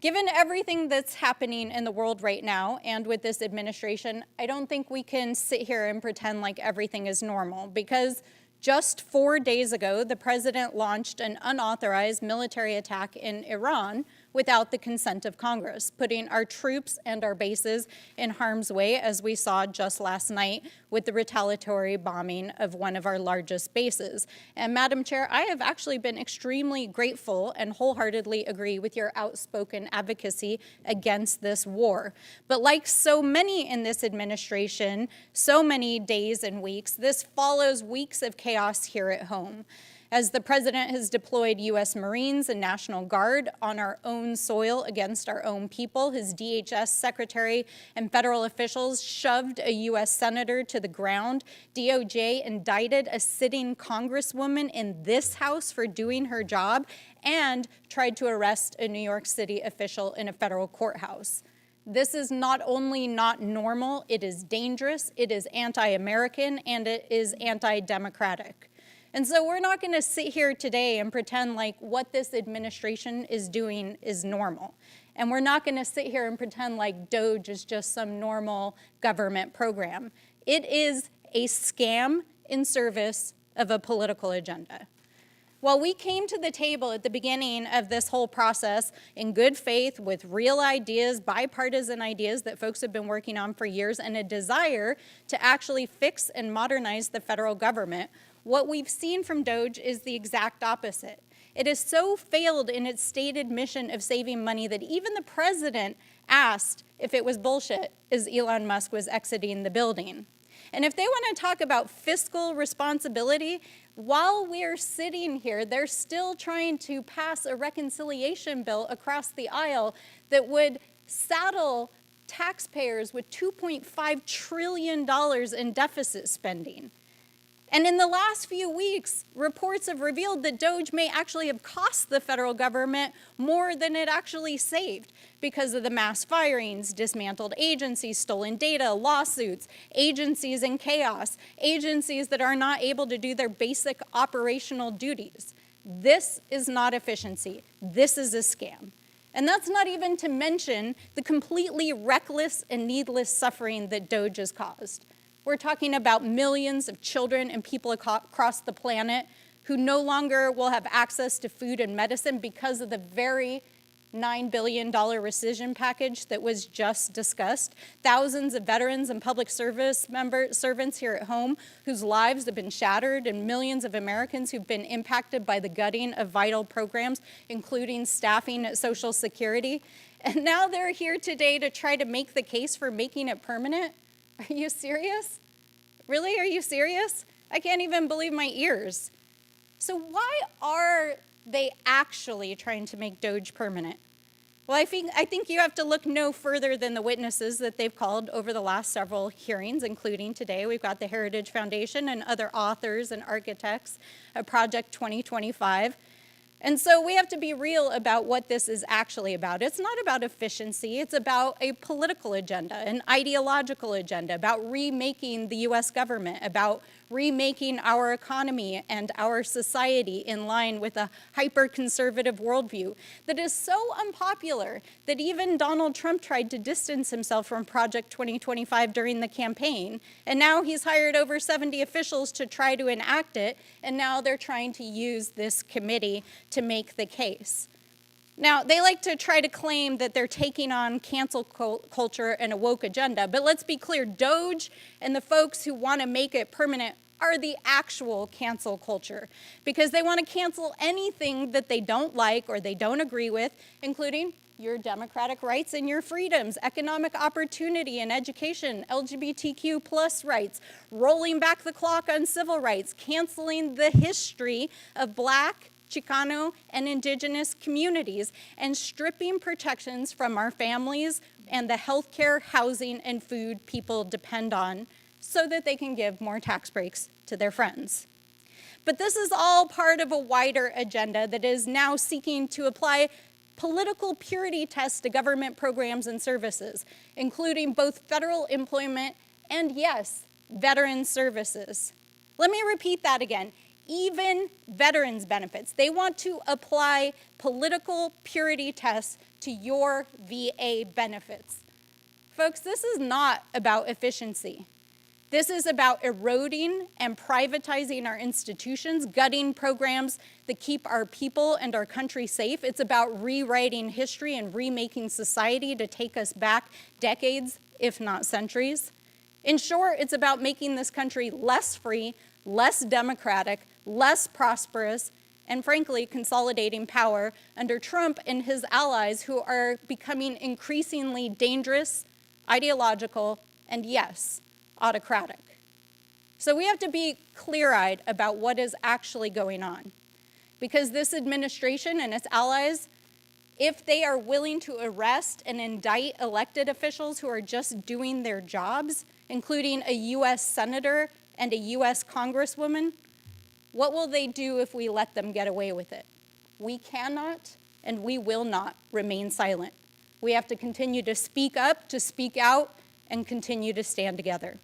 Given everything that's happening in the world right now and with this administration, I don't think we can sit here and pretend like everything is normal, because just 4 days ago, the president launched an unauthorized military attack in Iran without the consent of Congress, putting our troops and our bases in harm's way, as we saw just last night with the retaliatory bombing of one of our largest bases. And Madam Chair, I have actually been extremely grateful and wholeheartedly agree with your outspoken advocacy against this war. But like so many in this administration, so many days and weeks, this follows weeks of chaos here at home. As the president has deployed U.S. Marines and National Guard on our own soil against our own people, his DHS secretary and federal officials shoved a U.S. senator to the ground, DOJ indicted a sitting congresswoman in this House for doing her job, and tried to arrest a New York City official in a federal courthouse. This is not only not normal, it is dangerous, it is anti-American, and it is anti-democratic. And so we're not going to sit here today and pretend like what this administration is doing is normal. And we're not going to sit here and pretend like DOGE is just some normal government program. It is a scam in service of a political agenda. While we came to the table at the beginning of this whole process in good faith with real ideas, bipartisan ideas that folks have been working on for years, and a desire to actually fix and modernize the federal government, what we've seen from DOGE is the exact opposite. It has so failed in its stated mission of saving money that even the president asked if it was bullshit as Elon Musk was exiting the building. And if they want to talk about fiscal responsibility, while we're sitting here, they're still trying to pass a reconciliation bill across the aisle that would saddle taxpayers with $2.5 trillion in deficit spending. And in the last few weeks, reports have revealed that DOGE may actually have cost the federal government more than it actually saved because of the mass firings, dismantled agencies, stolen data, lawsuits, agencies in chaos, agencies that are not able to do their basic operational duties. This is not efficiency. This is a scam. And that's not even to mention the completely reckless and needless suffering that DOGE has caused. We're talking about millions of children and people across the planet who no longer will have access to food and medicine because of the very $9 billion rescission package that was just discussed. Thousands of veterans and public service servants here at home whose lives have been shattered, and millions of Americans who've been impacted by the gutting of vital programs, including staffing at Social Security. And now they're here today to try to make the case for making it permanent. Are you serious? Really? Are you serious? I can't even believe my ears. So why are they actually trying to make DOGE permanent? Well, I think you have to look no further than the witnesses that they've called over the last several hearings, including today. We've got the Heritage Foundation and other authors and architects of Project 2025. And so we have to be real about what this is actually about. It's not about efficiency. It's about a political agenda, an ideological agenda, about remaking the U.S. government, about remaking our economy and our society in line with a hyper-conservative worldview that is so unpopular that even Donald Trump tried to distance himself from Project 2025 during the campaign. And now he's hired over 70 officials to try to enact it, and now they're trying to use this committee to make the case. Now, they like to try to claim that they're taking on cancel culture and a woke agenda, but let's be clear, DOGE and the folks who want to make it permanent are the actual cancel culture, because they want to cancel anything that they don't like or they don't agree with, including your democratic rights and your freedoms, economic opportunity and education, LGBTQ plus rights, rolling back the clock on civil rights, canceling the history of Black, Chicano, and Indigenous communities, and stripping protections from our families and the healthcare, housing, and food people depend on so that they can give more tax breaks to their friends. But this is all part of a wider agenda that is now seeking to apply political purity tests to government programs and services, including both federal employment and, yes, veteran services. Let me repeat that again. Even veterans benefits. They want to apply political purity tests to your VA benefits. Folks, this is not about efficiency. This is about eroding and privatizing our institutions, gutting programs that keep our people and our country safe. It's about rewriting history and remaking society to take us back decades, if not centuries. In short, it's about making this country less free, less democratic, less prosperous, and frankly, consolidating power under Trump and his allies who are becoming increasingly dangerous, ideological, and yes, autocratic. So we have to be clear-eyed about what is actually going on. Because this administration and its allies, if they are willing to arrest and indict elected officials who are just doing their jobs, including a US senator and a US congresswoman, what will they do if we let them get away with it? We cannot and we will not remain silent. We have to continue to speak up, to speak out, and continue to stand together.